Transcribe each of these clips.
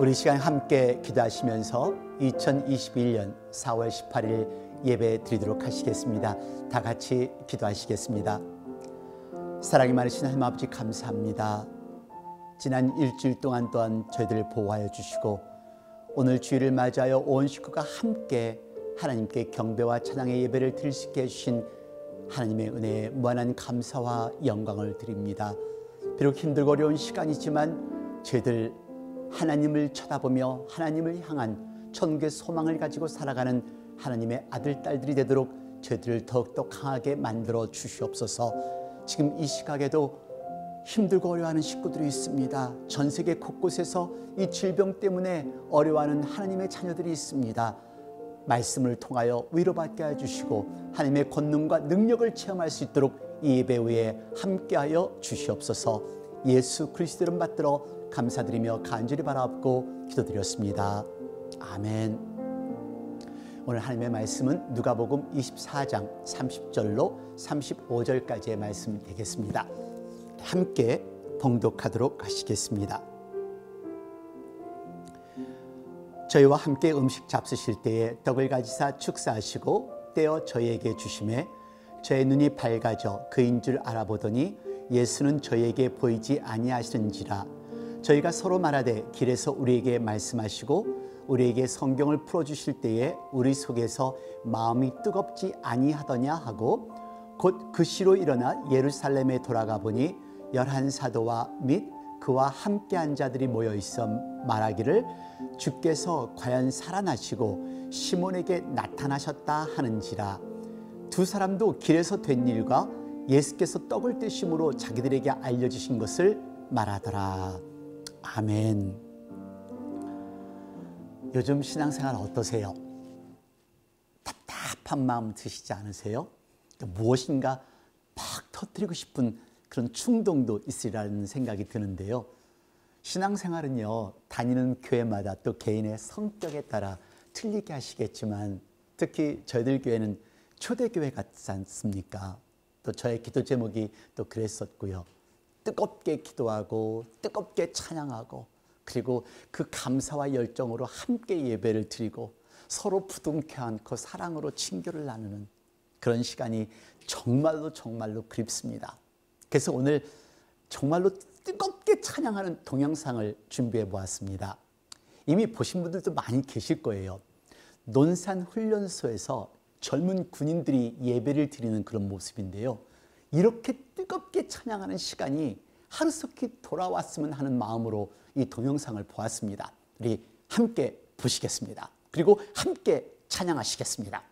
우리 시간 함께 기도하시면서 2021년 4월 18일 예배 드리도록 하시겠습니다. 다 같이 기도하시겠습니다. 사랑이 많으신 하나님 아버지 감사합니다. 지난 일주일 동안 또한 저희들을 보호하여 주시고 오늘 주일을 맞이하여 온 식구가 함께 하나님께 경배와 찬양의 예배를 드릴 수 있게 해주신 하나님의 은혜에 무한한 감사와 영광을 드립니다. 비록 힘들고 어려운 시간이지만 저희들 하나님을 쳐다보며 하나님을 향한 천국의 소망을 가지고 살아가는 하나님의 아들, 딸들이 되도록 저희들을 더욱더 강하게 만들어 주시옵소서. 지금 이 시각에도 힘들고 어려워하는 식구들이 있습니다. 전 세계 곳곳에서 이 질병 때문에 어려워하는 하나님의 자녀들이 있습니다. 말씀을 통하여 위로받게 해주시고 하나님의 권능과 능력을 체험할 수 있도록 이 예배 후에 함께하여 주시옵소서. 예수 그리스도 이름 받들어 감사드리며 간절히 바라옵고 기도드렸습니다. 아멘. 오늘 하나님의 말씀은 누가복음 24장 30절로 35절까지의 말씀 되겠습니다. 함께 봉독하도록 하시겠습니다. 저희와 함께 음식 잡수실 때에 떡을 가지사 축사하시고 떼어 저희에게 주시매 저의 눈이 밝아져 그인 줄 알아보더니 예수는 저희에게 보이지 아니하시는지라. 저희가 서로 말하되 길에서 우리에게 말씀하시고 우리에게 성경을 풀어주실 때에 우리 속에서 마음이 뜨겁지 아니하더냐 하고 곧 그 시로 일어나 예루살렘에 돌아가 보니 11사도와 및 그와 함께한 자들이 모여 있어 말하기를 주께서 과연 살아나시고 시몬에게 나타나셨다 하는지라. 두 사람도 길에서 된 일과 예수께서 떡을 떼심으로 자기들에게 알려주신 것을 말하더라. 아멘. 요즘 신앙생활 어떠세요? 답답한 마음 드시지 않으세요? 무엇인가 막 터뜨리고 싶은 그런 충동도 있으리라는 생각이 드는데요. 신앙생활은요, 다니는 교회마다 또 개인의 성격에 따라 틀리게 하시겠지만 특히 저희들 교회는 초대교회 같지 않습니까? 또 저의 기도 제목이 또 그랬었고요. 뜨겁게 기도하고 뜨겁게 찬양하고 그리고 그 감사와 열정으로 함께 예배를 드리고 서로 부둥켜 안고 사랑으로 친교를 나누는 그런 시간이 정말로 그립습니다. 그래서 오늘 정말로 뜨겁게 찬양하는 동영상을 준비해 보았습니다. 이미 보신 분들도 많이 계실 거예요. 논산 훈련소에서 젊은 군인들이 예배를 드리는 그런 모습인데요. 이렇게 뜨겁게 찬양하는 시간이 하루속히 돌아왔으면 하는 마음으로 이 동영상을 보았습니다. 우리 함께 보시겠습니다. 그리고 함께 찬양하시겠습니다.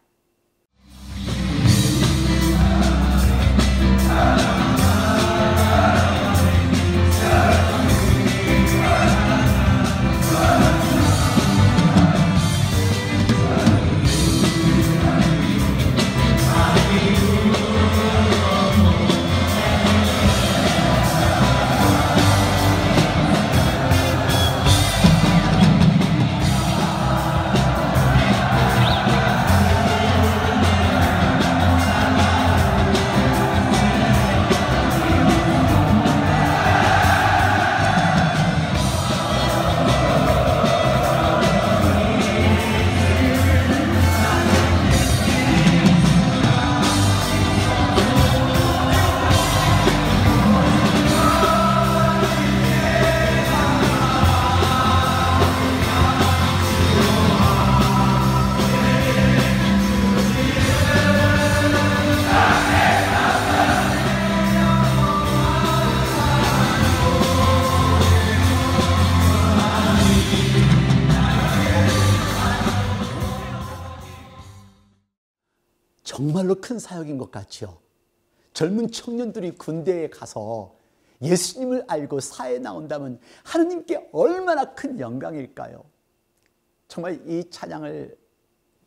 정말로 큰 사역인 것 같죠. 젊은 청년들이 군대에 가서 예수님을 알고 사회에 나온다면 하나님께 얼마나 큰 영광일까요? 정말 이 찬양을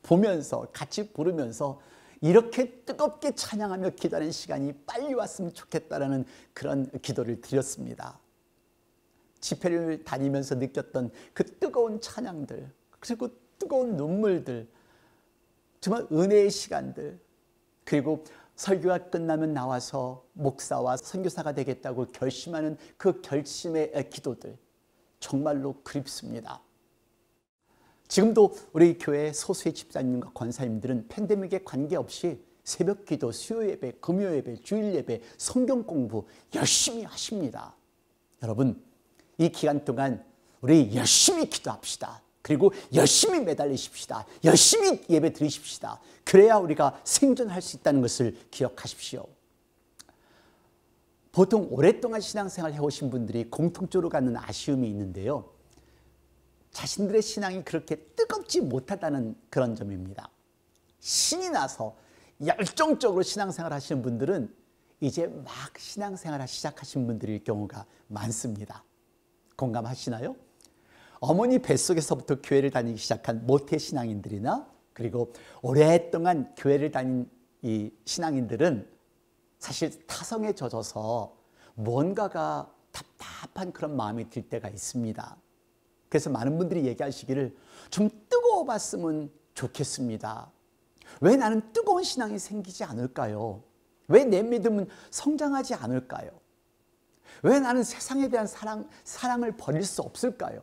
보면서 같이 부르면서 이렇게 뜨겁게 찬양하며 기도하는 시간이 빨리 왔으면 좋겠다라는 그런 기도를 드렸습니다. 집회를 다니면서 느꼈던 그 뜨거운 찬양들 그리고 뜨거운 눈물들 정말 은혜의 시간들 그리고 설교가 끝나면 나와서 목사와 선교사가 되겠다고 결심하는 그 결심의 기도들 정말로 그립습니다. 지금도 우리 교회 소수의 집사님과 권사님들은 팬데믹에 관계없이 새벽 기도, 수요 예배, 금요 예배, 주일 예배, 성경 공부 열심히 하십니다. 여러분, 이 기간 동안 우리 열심히 기도합시다. 그리고 열심히 매달리십시다. 열심히 예배 드리십시다. 그래야 우리가 생존할 수 있다는 것을 기억하십시오. 보통 오랫동안 신앙생활 해오신 분들이 공통적으로 갖는 아쉬움이 있는데요. 자신들의 신앙이 그렇게 뜨겁지 못하다는 그런 점입니다. 신이 나서 열정적으로 신앙생활 하시는 분들은 이제 막 신앙생활을 시작하신 분들일 경우가 많습니다. 공감하시나요? 어머니 뱃속에서부터 교회를 다니기 시작한 모태신앙인들이나 그리고 오랫동안 교회를 다닌 이 신앙인들은 사실 타성에 젖어서 뭔가가 답답한 그런 마음이 들 때가 있습니다. 그래서 많은 분들이 얘기하시기를 좀 뜨거워 봤으면 좋겠습니다. 왜 나는 뜨거운 신앙이 생기지 않을까요? 왜 내 믿음은 성장하지 않을까요? 왜 나는 세상에 대한 사랑을 버릴 수 없을까요?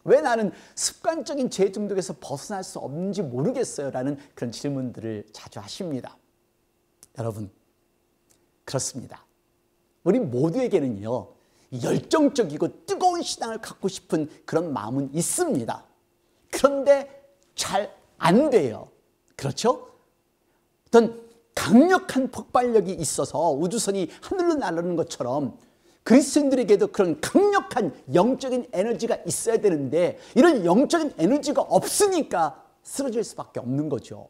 왜 나는 습관적인 죄 중독에서 벗어날 수 없는지 모르겠어요? 라는 그런 질문들을 자주 하십니다. 여러분, 그렇습니다. 우리 모두에게는요, 열정적이고 뜨거운 신앙을 갖고 싶은 그런 마음은 있습니다. 그런데 잘 안 돼요. 그렇죠? 어떤 강력한 폭발력이 있어서 우주선이 하늘로 날아오는 것처럼 그리스도인들에게도 그런 강력한 영적인 에너지가 있어야 되는데 이런 영적인 에너지가 없으니까 쓰러질 수밖에 없는 거죠.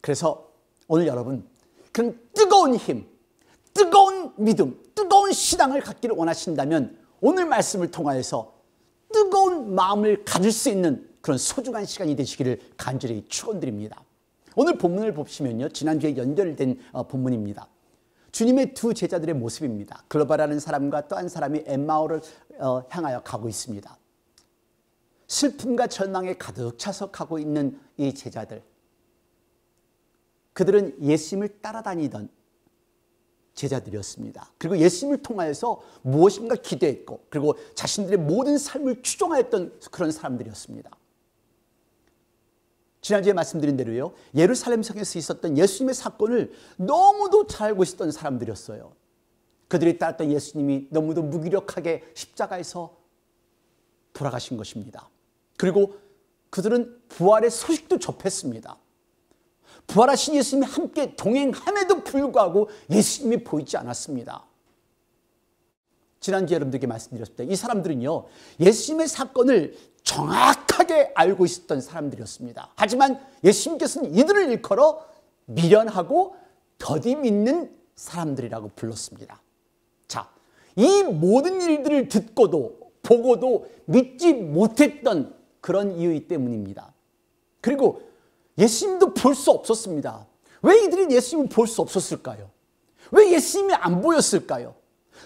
그래서 오늘 여러분, 그런 뜨거운 힘, 뜨거운 믿음, 뜨거운 신앙을 갖기를 원하신다면 오늘 말씀을 통하여서 뜨거운 마음을 가질 수 있는 그런 소중한 시간이 되시기를 간절히 축원드립니다. 오늘 본문을 보시면요, 지난주에 연결된 본문입니다. 주님의 두 제자들의 모습입니다. 글로바라는 사람과 또 한 사람이 엠마오를 향하여 가고 있습니다. 슬픔과 절망에 가득 차서 가고 있는 이 제자들, 그들은 예수님을 따라다니던 제자들이었습니다. 그리고 예수님을 통하여서 무엇인가 기대했고 그리고 자신들의 모든 삶을 추종하였던 그런 사람들이었습니다. 지난주에 말씀드린 대로요, 예루살렘 성에서 있었던 예수님의 사건을 너무도 잘 알고 있었던 사람들이었어요. 그들이 따랐던 예수님이 너무도 무기력하게 십자가에서 돌아가신 것입니다. 그리고 그들은 부활의 소식도 접했습니다. 부활하신 예수님이 함께 동행함에도 불구하고 예수님이 보이지 않았습니다. 지난주에 여러분들에게 말씀드렸습니다. 이 사람들은요, 예수님의 사건을 정확하게 알고 있었던 사람들이었습니다. 하지만 예수님께서는 이들을 일컬어 미련하고 더디 믿는 사람들이라고 불렀습니다. 자, 이 모든 일들을 듣고도 보고도 믿지 못했던 그런 이유 때문입니다. 그리고 예수님도 볼 수 없었습니다. 왜 이들이 예수님을 볼 수 없었을까요? 왜 예수님이 안 보였을까요?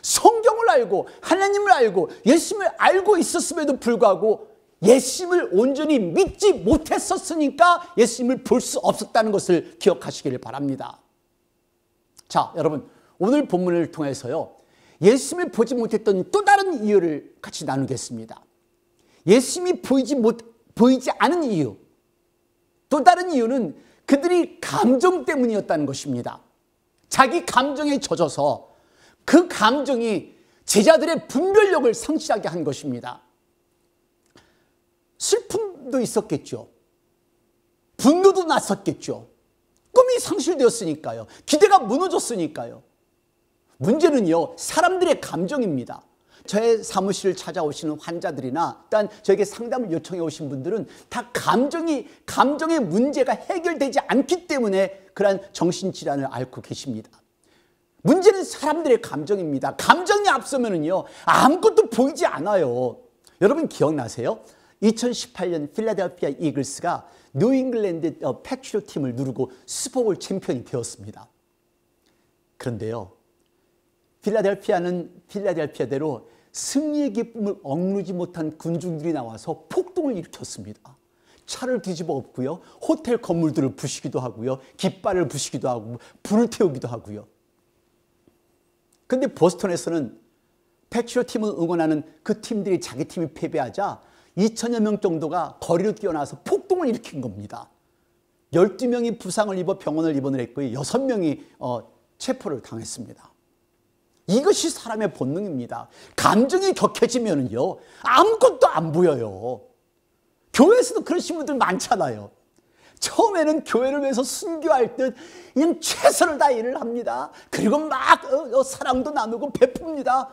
성경을 알고 하나님을 알고 예수님을 알고 있었음에도 불구하고 예수님을 온전히 믿지 못했었으니까 예수님을 볼 수 없었다는 것을 기억하시기를 바랍니다. 자, 여러분, 오늘 본문을 통해서요, 예수님을 보지 못했던 또 다른 이유를 같이 나누겠습니다. 예수님이 보이지 않은 이유, 또 다른 이유는 그들이 감정 때문이었다는 것입니다. 자기 감정에 젖어서 그 감정이 제자들의 분별력을 상실하게 한 것입니다. 슬픔도 있었겠죠. 분노도 났었겠죠. 꿈이 상실되었으니까요. 기대가 무너졌으니까요. 문제는요, 사람들의 감정입니다. 저의 사무실을 찾아오시는 환자들이나 또한 저에게 상담을 요청해 오신 분들은 다 감정의 문제가 해결되지 않기 때문에 그러한 정신질환을 앓고 계십니다. 문제는 사람들의 감정입니다. 감정이 앞서면은요, 아무것도 보이지 않아요. 여러분 기억나세요? 2018년 필라델피아 이글스가 뉴잉글랜드 패트리엇 팀을 누르고 슈퍼볼 챔피언이 되었습니다. 그런데요, 필라델피아는 필라델피아대로 승리의 기쁨을 억누르지 못한 군중들이 나와서 폭동을 일으켰습니다. 차를 뒤집어 엎고요, 호텔 건물들을 부수기도 하고요, 깃발을 부수기도 하고 불을 태우기도 하고요. 그런데 보스턴에서는 패트리엇 팀을 응원하는 그 팀들이 자기 팀이 패배하자 2천여 명 정도가 거리로 뛰어나서 폭동을 일으킨 겁니다. 12명이 부상을 입어 병원을 입원을 했고요. 6명이 체포를 당했습니다. 이것이 사람의 본능입니다. 감정이 격해지면요, 아무것도 안 보여요. 교회에서도 그러신 분들 많잖아요. 처음에는 교회를 위해서 순교할 듯 그냥 최선을 다해 일을 합니다. 그리고 막 사랑도 나누고 베풉니다.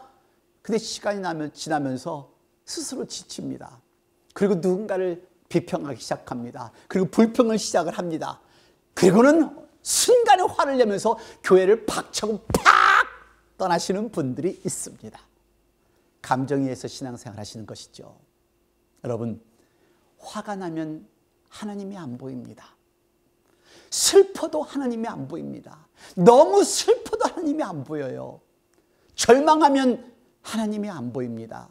근데 시간이 지나면서 스스로 지칩니다. 그리고 누군가를 비평하기 시작합니다. 그리고 불평을 시작을 합니다. 그리고는 순간에 화를 내면서 교회를 박차고 팍 떠나시는 분들이 있습니다. 감정에 의해서 신앙생활 하시는 것이죠. 여러분, 화가 나면 하나님이 안 보입니다. 슬퍼도 하나님이 안 보입니다. 너무 슬퍼도 하나님이 안 보여요. 절망하면 하나님이 안 보입니다.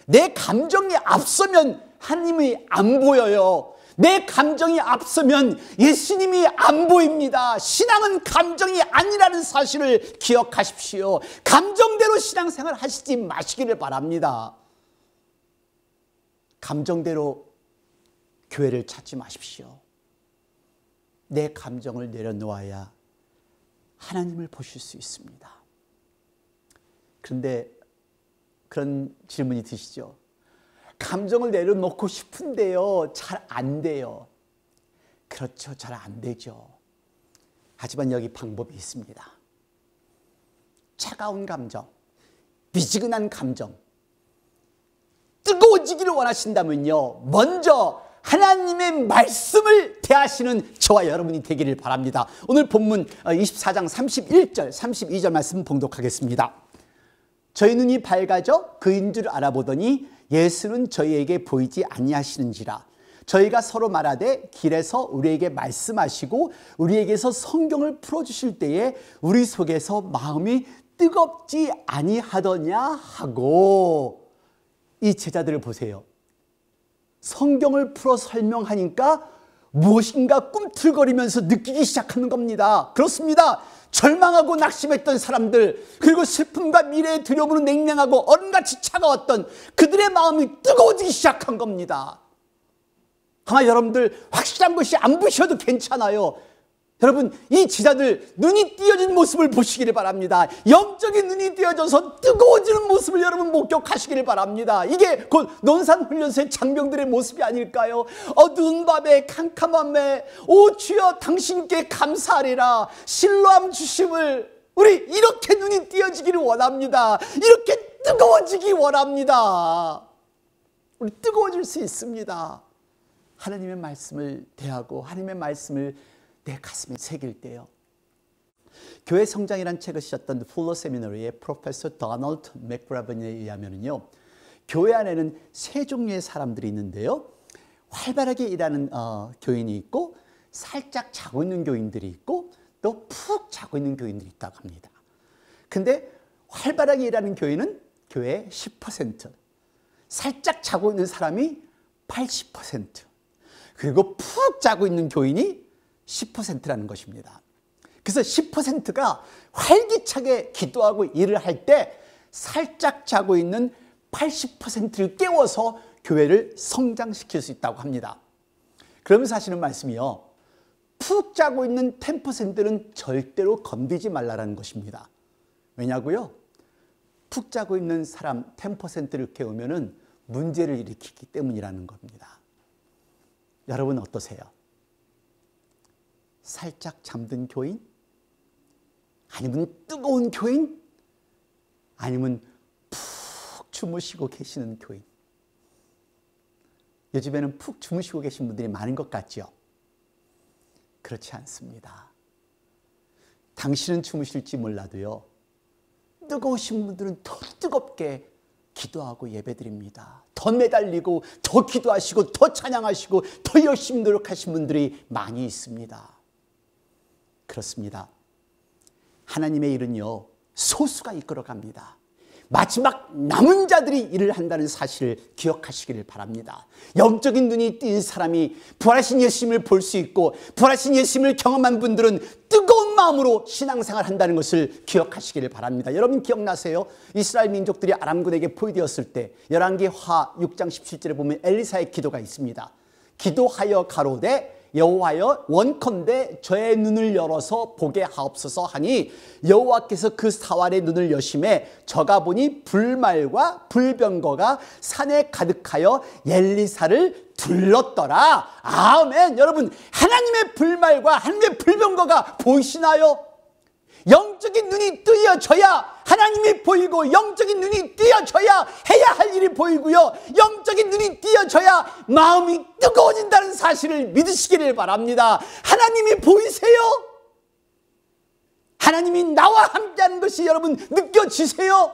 내 감정이 앞서면 하나님이 안 보여요. 내 감정이 앞서면 예수님이 안 보입니다. 신앙은 감정이 아니라는 사실을 기억하십시오. 감정대로 신앙생활 하시지 마시기를 바랍니다. 감정대로 교회를 찾지 마십시오. 내 감정을 내려놓아야 하나님을 보실 수 있습니다. 그런데 그런 질문이 드시죠? 감정을 내려놓고 싶은데요, 잘 안 돼요. 그렇죠, 잘 안 되죠. 하지만 여기 방법이 있습니다. 차가운 감정, 미지근한 감정, 뜨거워지기를 원하신다면요, 먼저 하나님의 말씀을 대하시는 저와 여러분이 되기를 바랍니다. 오늘 본문 24장 31절, 32절 말씀 봉독하겠습니다. 저희 눈이 밝아져 그인 줄 알아보더니 예수는 저희에게 보이지 아니하시는지라. 저희가 서로 말하되 길에서 우리에게 말씀하시고 우리에게서 성경을 풀어주실 때에 우리 속에서 마음이 뜨겁지 아니하더냐 하고. 이 제자들을 보세요. 성경을 풀어 설명하니까 무엇인가 꿈틀거리면서 느끼기 시작하는 겁니다. 그렇습니다. 절망하고 낙심했던 사람들, 그리고 슬픔과 미래의 두려움으로 냉랭하고 얼음같이 차가웠던 그들의 마음이 뜨거워지기 시작한 겁니다. 아마 여러분들 확실한 것이 안 보셔도 괜찮아요. 여러분, 이 제자들 눈이 띄어진 모습을 보시기를 바랍니다. 영적인 눈이 띄어져서 뜨거워지는 모습을 여러분 목격하시기를 바랍니다. 이게 곧 논산훈련소의 장병들의 모습이 아닐까요? 어두운 밤에 캄캄한 밤에 오 주여 당신께 감사하리라. 실로암 주심을 우리 이렇게 눈이 띄어지기를 원합니다. 이렇게 뜨거워지기 원합니다. 우리 뜨거워질 수 있습니다. 하나님의 말씀을 대하고 하나님의 말씀을 내 가슴에 새길 때요. 교회 성장이라는 책을 쓰셨던 풀러 세미너리의 프로페서 도널드 맥브라븐에 의하면요, 교회 안에는 세 종류의 사람들이 있는데요, 활발하게 일하는 교인이 있고, 살짝 자고 있는 교인들이 있고, 또 푹 자고 있는 교인들이 있다고 합니다. 근데 활발하게 일하는 교인은 교회의 10%, 살짝 자고 있는 사람이 80%, 그리고 푹 자고 있는 교인이 10%라는 것입니다. 그래서 10%가 활기차게 기도하고 일을 할 때 살짝 자고 있는 80%를 깨워서 교회를 성장시킬 수 있다고 합니다. 그러면서 하시는 말씀이요, 푹 자고 있는 10%는 절대로 건드리지 말라는 것입니다. 왜냐고요? 푹 자고 있는 사람 10%를 깨우면 문제를 일으키기 때문이라는 겁니다. 여러분 어떠세요? 살짝 잠든 교인? 아니면 뜨거운 교인? 아니면 푹 주무시고 계시는 교인? 요즘에는 푹 주무시고 계신 분들이 많은 것 같죠? 그렇지 않습니다. 당신은 주무실지 몰라도요, 뜨거우신 분들은 더 뜨겁게 기도하고 예배드립니다. 더 매달리고 더 기도하시고 더 찬양하시고 더 열심히 노력하신 분들이 많이 있습니다. 그렇습니다. 하나님의 일은요, 소수가 이끌어갑니다. 마지막 남은 자들이 일을 한다는 사실을 기억하시기를 바랍니다. 영적인 눈이 띈 사람이 부활하신 예수님을 볼 수 있고 부활하신 예수님을 경험한 분들은 뜨거운 마음으로 신앙생활을 한다는 것을 기억하시기를 바랍니다. 여러분 기억나세요? 이스라엘 민족들이 아람군에게 포위되었을 때 열왕기하 6장 17절에 보면 엘리사의 기도가 있습니다. 기도하여 가로되 여호와여 원컨대 저의 눈을 열어서 보게 하옵소서 하니 여호와께서 그 사활의 눈을 여심해 저가 보니 불말과 불병거가 산에 가득하여 엘리사를 둘렀더라. 아멘. 여러분 하나님의 불말과 하나님의 불병거가 보이시나요? 영적인 눈이 뜨여져야 하나님이 보이고 영적인 눈이 뜨여져야 해야 할 일이 보이고요. 영적인 눈이 뜨여져야 마음이 뜨거워진다는 사실을 믿으시기를 바랍니다. 하나님이 보이세요? 하나님이 나와 함께하는 것이 여러분 느껴지세요?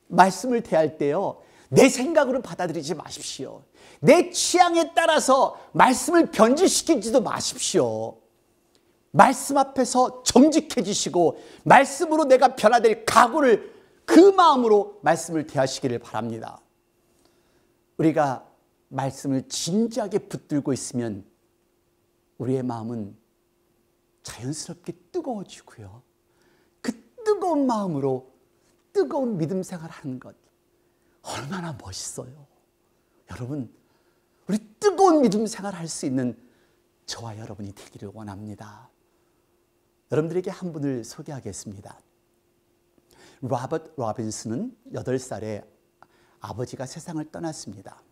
말씀을 대할 때요, 내 생각으로 받아들이지 마십시오. 내 취향에 따라서 말씀을 변질시키지도 마십시오. 말씀 앞에서 정직해지시고 말씀으로 내가 변화될 각오를 그 마음으로 말씀을 대하시기를 바랍니다. 우리가 말씀을 진지하게 붙들고 있으면 우리의 마음은 자연스럽게 뜨거워지고요. 그 뜨거운 마음으로 뜨거운 믿음 생활하는 것 얼마나 멋있어요. 여러분, 우리 뜨거운 믿음 생활할 수 있는 저와 여러분이 되기를 원합니다. 여러분들에게 한 분을 소개하겠습니다. 로버트 로빈슨은 8살에 아버지가 세상을 떠났습니다.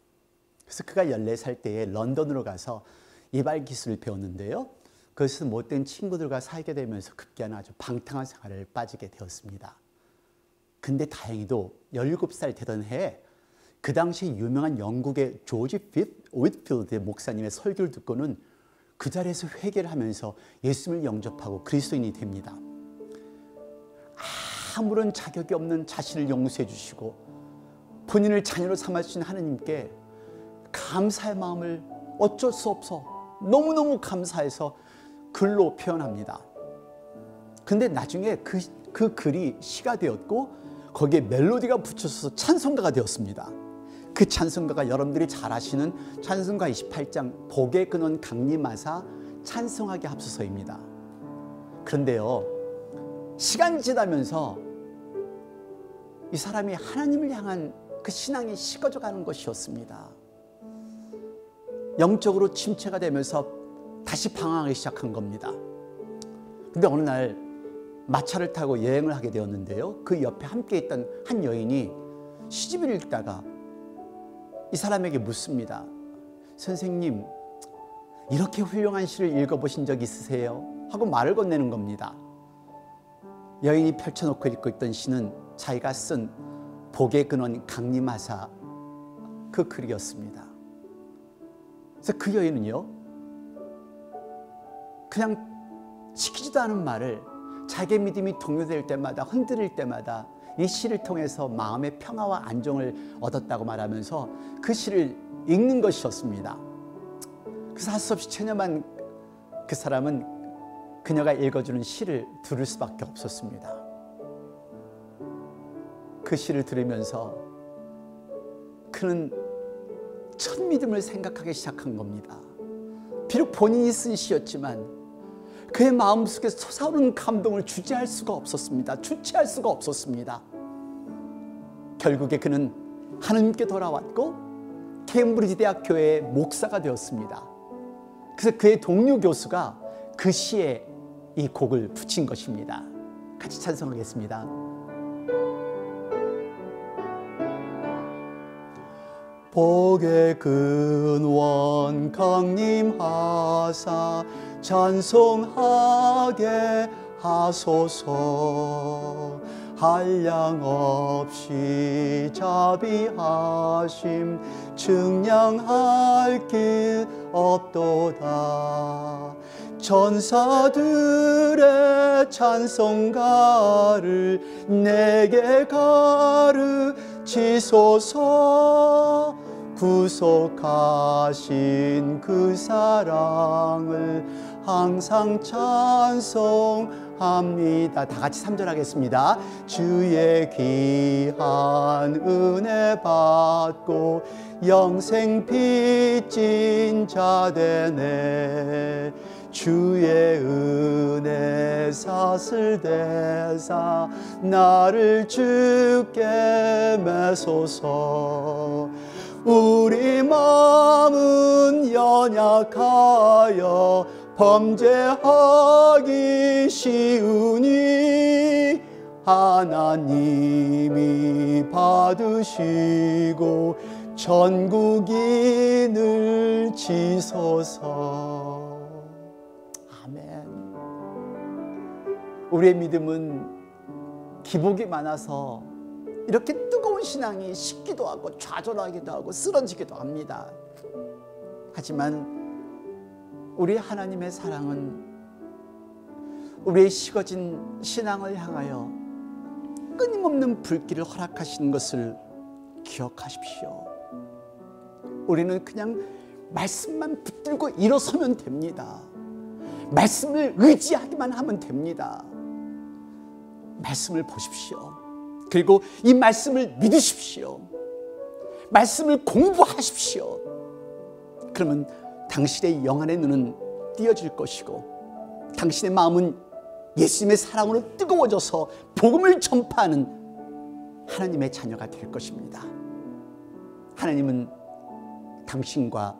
그래서 그가 14살 때에 런던으로 가서 이발 기술을 배웠는데요. 그것은 못된 친구들과 살게 되면서 급기야는 아주 방탕한 생활을 빠지게 되었습니다. 근데 다행히도 17살 되던 해에 그 당시 유명한 영국의 조지 휘트필드 목사님의 설교를 듣고는 그 자리에서 회개를 하면서 예수님을 영접하고 그리스도인이 됩니다. 아무런 자격이 없는 자신을 용서해 주시고 본인을 자녀로 삼아주신 하나님께 감사의 마음을 어쩔 수 없어 너무너무 감사해서 글로 표현합니다. 근데 나중에 그 글이 시가 되었고 거기에 멜로디가 붙여서 찬송가가 되었습니다. 그 찬송가가 여러분들이 잘 아시는 찬송가 28장 복의 근원 강림하사 찬송하게 합수서입니다. 그런데요, 시간이 지나면서 이 사람이 하나님을 향한 그 신앙이 식어져가는 것이었습니다. 영적으로 침체가 되면서 다시 방황하기 시작한 겁니다. 근데 어느 날 마차를 타고 여행을 하게 되었는데요, 그 옆에 함께 있던 한 여인이 시집을 읽다가 이 사람에게 묻습니다. 선생님, 이렇게 훌륭한 시를 읽어보신 적 있으세요? 하고 말을 건네는 겁니다. 여인이 펼쳐놓고 읽고 있던 시는 자기가 쓴 복의 근원 강림하사 그 글이었습니다. 그래서 그 여인은요, 그냥 시키지도 않은 말을 자기의 믿음이 동요될 때마다 흔들릴 때마다 이 시를 통해서 마음의 평화와 안정을 얻었다고 말하면서 그 시를 읽는 것이었습니다. 그래서 할 수 없이 체념한 그 사람은 그녀가 읽어주는 시를 들을 수밖에 없었습니다. 그 시를 들으면서 그는 첫 믿음을 생각하기 시작한 겁니다. 비록 본인이 쓴 시였지만 그의 마음속에서 솟아오르는 감동을 주체할 수가 없었습니다. 결국에 그는 하나님께 돌아왔고 케임브리지 대학 교회의 목사가 되었습니다. 그래서 그의 동료 교수가 그 시에 이 곡을 붙인 것입니다. 같이 찬송하겠습니다. 복의 근원 강림하사 찬송하게 하소서. 한량없이 자비하심 증량할 길 없도다. 천사들의 찬송가를 내게 가르치소서. 구속하신 그 사랑을 항상 찬송합니다. 다 같이 3절 하겠습니다. 주의 귀한 은혜 받고 영생 빚진 자 되네. 주의 은혜 사슬 대사 나를 주께 매소서. 우리 마음은 연약하여 범죄하기 쉬우니 하나님이 받으시고 전국인을 지소서. 아멘. 우리의 믿음은 기복이 많아서 이렇게 뜨거운 신앙이 식기도 하고 좌절하기도 하고 쓰러지기도 합니다. 하지만 우리 하나님의 사랑은 우리의 식어진 신앙을 향하여 끊임없는 불길을 허락하시는 것을 기억하십시오. 우리는 그냥 말씀만 붙들고 일어서면 됩니다. 말씀을 의지하기만 하면 됩니다. 말씀을 보십시오. 그리고 이 말씀을 믿으십시오. 말씀을 공부하십시오. 그러면 당신의 영안의 눈은 띄어질 것이고 당신의 마음은 예수님의 사랑으로 뜨거워져서 복음을 전파하는 하나님의 자녀가 될 것입니다. 하나님은 당신과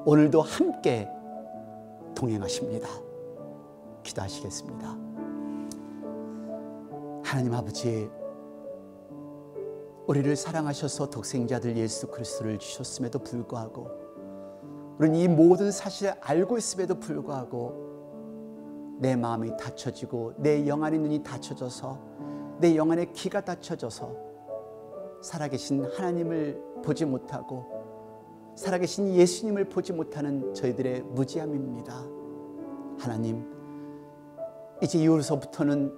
오늘도 함께 동행하십니다. 기도하시겠습니다. 하나님 아버지, 우리를 사랑하셔서 독생자들 예수 그리스도를 주셨음에도 불구하고 우리는 이 모든 사실을 알고 있음에도 불구하고 내 마음이 닫혀지고 내 영안의 눈이 닫혀져서 내 영안의 귀가 닫혀져서 살아계신 하나님을 보지 못하고 살아계신 예수님을 보지 못하는 저희들의 무지함입니다. 하나님, 이제 이후로부터는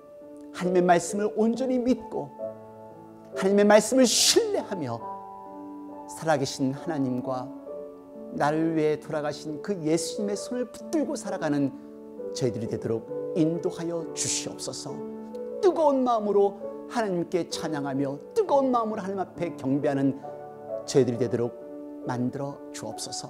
하나님의 말씀을 온전히 믿고 하나님의 말씀을 신뢰하며 살아계신 하나님과 나를 위해 돌아가신 그 예수님의 손을 붙들고 살아가는 저희들이 되도록 인도하여 주시옵소서. 뜨거운 마음으로 하나님께 찬양하며 뜨거운 마음으로 하나님 앞에 경배하는 저희들이 되도록 만들어 주옵소서.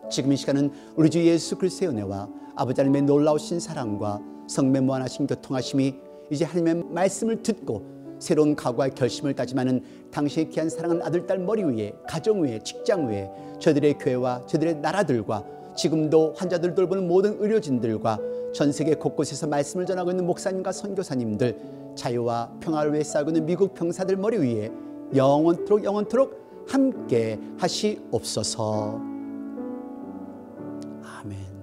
지금 이 시간은 우리 주 예수 그리스도의 은혜와 아버지 하나님의 놀라우신 사랑과 성령의 무한하신 교통하심이 이제 하나님의 말씀을 듣고 새로운 각오와 결심을 다짐하는 당신의 귀한 사랑하는 아들, 딸 머리 위에, 가정 위에, 직장 위에, 저희들의 교회와 저희들의 나라들과 지금도 환자들 돌보는 모든 의료진들과 전 세계 곳곳에서 말씀을 전하고 있는 목사님과 선교사님들, 자유와 평화를 위해 싸우고 있는 미국 병사들 머리 위에 영원토록 함께 하시옵소서. 아멘.